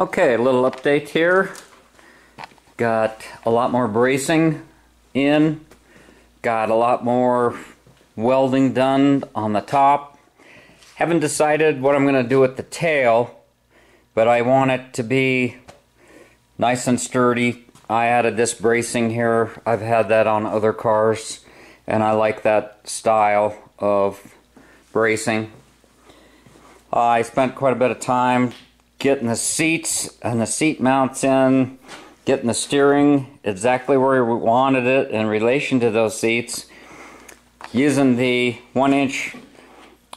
Okay, a little update here. Got a lot more bracing in. Got a lot more welding done on the top. Haven't decided what I'm going to do with the tail, but I want it to be nice and sturdy. I added this bracing here. I've had that on other cars, and I like that style of bracing. I spent quite a bit of time getting the seats and the seat mounts in, getting the steering exactly where we wanted it in relation to those seats, using the 1-inch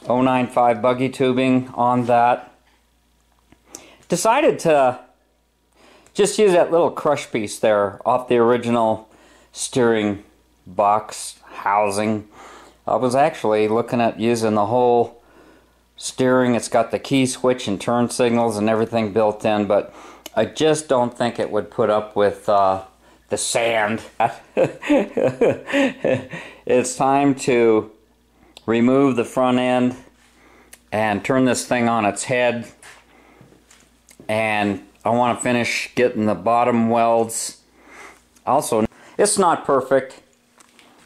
095 Buggy tubing on that. Decided to just use that little crush piece there off the original steering box housing. I was actually looking at using the whole steering. It's got the key switch and turn signals and everything built in, but I just don't think it would put up with the sand. It's time to remove the front end and turn this thing on its head, and I want to finish getting the bottom welds. Also, it's not perfect.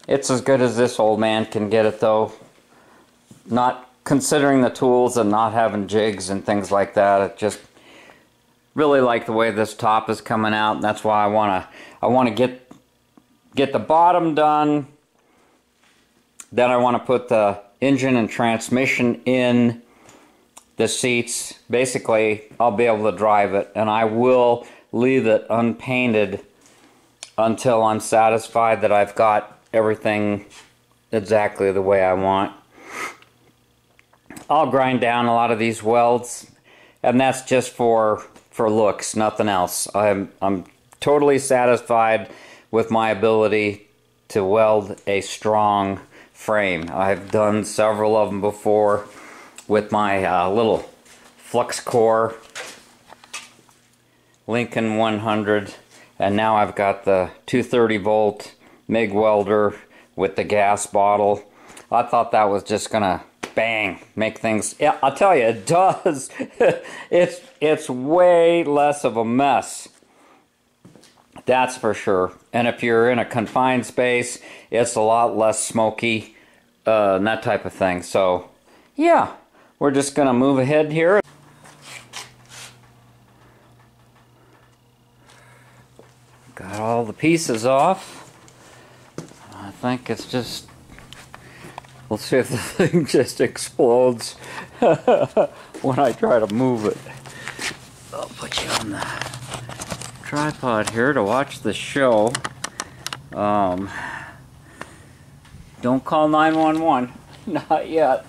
It's as good as this old man can get it though. Not considering the tools and not having jigs and things like that. It just really like the way this top is coming out, and that's why I want to get the bottom done. Then I want to put the engine and transmission in the seats. Basically, I'll be able to drive it, and I will leave it unpainted until I'm satisfied that I've got everything exactly the way I want. I'll grind down a lot of these welds, and that's just for looks, nothing else. I'm totally satisfied with my ability to weld a strong frame. I've done several of them before with my little flux core Lincoln 100, and now I've got the 230 volt MIG welder with the gas bottle. I thought that was just gonna bang, make things, yeah, I'll tell you, it does. It's way less of a mess, that's for sure. And if you're in a confined space, it's a lot less smoky, and that type of thing. So yeah, we're just gonna move ahead here. Got all the pieces off. I think it's just, let's see if the thing just explodes when I try to move it. I'll put you on the tripod here to watch the show. Don't call 911. Not yet.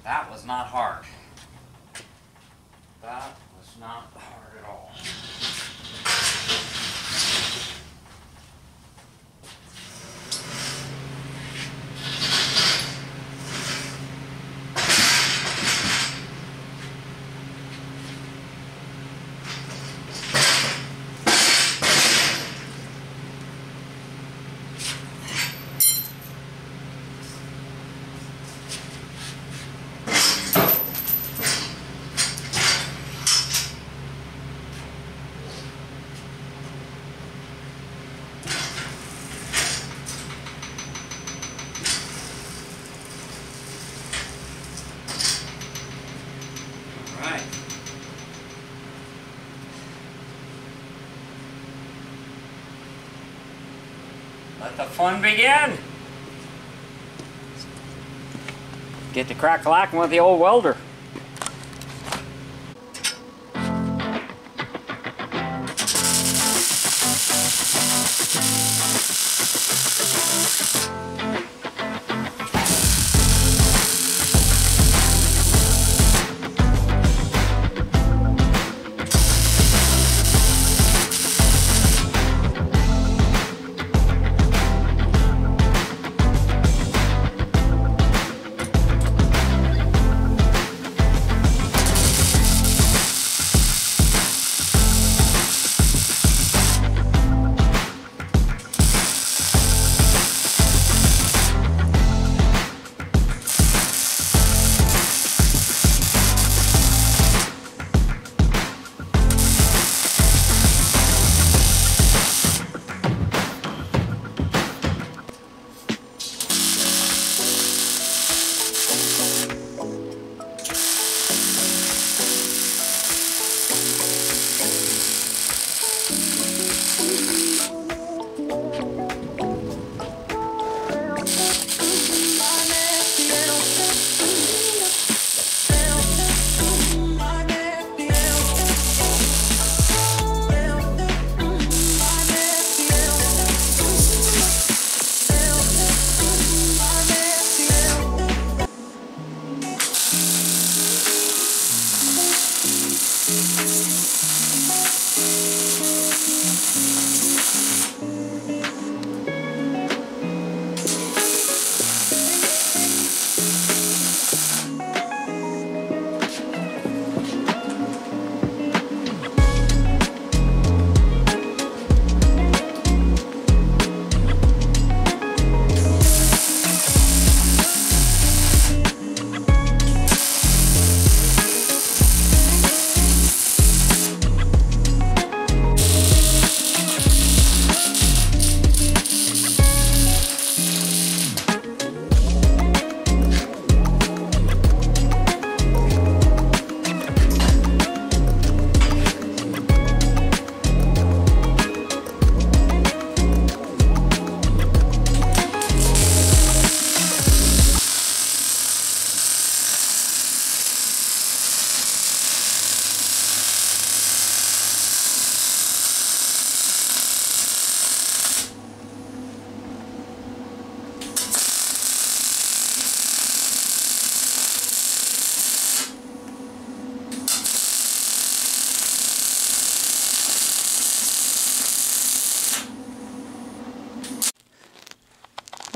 That was not hard. That was not hard at all. Let the fun begin. Get to crack-a-lacking with the old welder.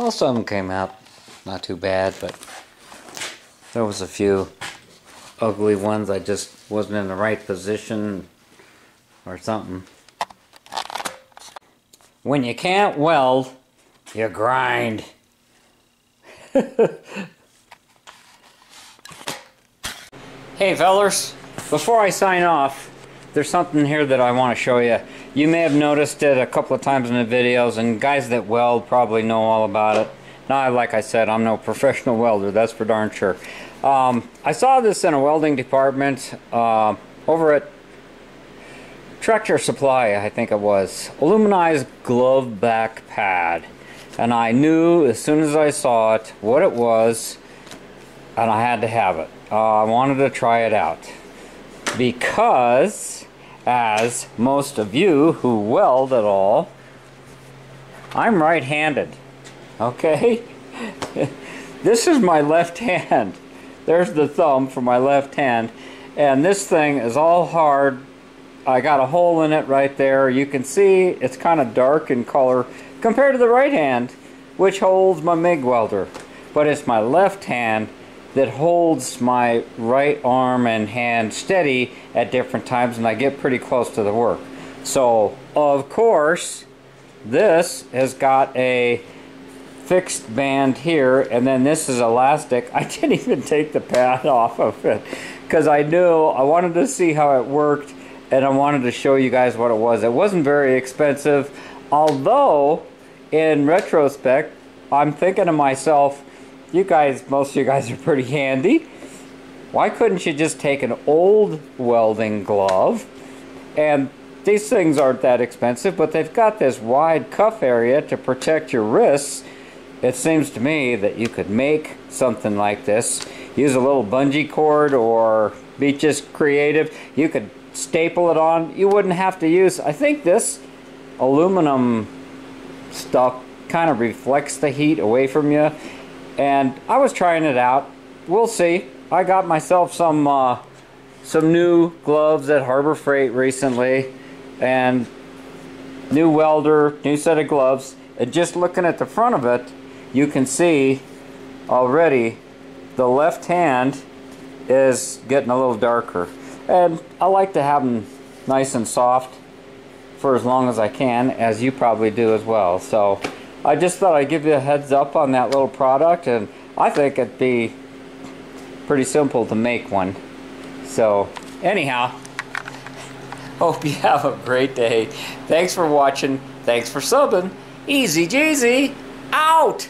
Most of them came out not too bad, but there was a few ugly ones. I just wasn't in the right position or something. When you can't weld, you grind. Hey fellers, before I sign off, there's something here that I want to show you. You may have noticed it a couple of times in the videos, and guys that weld probably know all about it. Now, like I said, I'm no professional welder, that's for darn sure. I saw this in a welding department over at Tractor Supply, I think it was. Aluminized glove back pad. And I knew as soon as I saw it what it was, and I had to have it. I wanted to try it out. Because, as most of you who weld at all, I'm right-handed. Okay? This is my left hand. There's the thumb for my left hand. And this thing is all hard. I got a hole in it right there. You can see it's kind of dark in color compared to the right hand, which holds my MIG welder. But it's my left hand that holds my right arm and hand steady at different times, and I get pretty close to the work. So, of course, this has got a fixed band here, and then this is elastic. I didn't even take the pad off of it because I knew I wanted to see how it worked, and I wanted to show you guys what it was. It wasn't very expensive, although in retrospect I'm thinking to myself, you guys, most of you guys are pretty handy. Why couldn't you just take an old welding glove? And these things aren't that expensive, but they've got this wide cuff area to protect your wrists. It seems to me that you could make something like this. Use a little bungee cord or be just creative. You could staple it on. You wouldn't have to use, I think this aluminum stuff kind of reflects the heat away from you. And I was trying it out. We'll see. I got myself some new gloves at Harbor Freight recently, and new welder, new set of gloves. And just looking at the front of it, you can see already the left hand is getting a little darker. And I like to have them nice and soft for as long as I can, as you probably do as well. So I just thought I'd give you a heads up on that little product, and I think it'd be pretty simple to make one. So anyhow, hope you have a great day. Thanks for watching. Thanks for subbing. TheEZGZ out!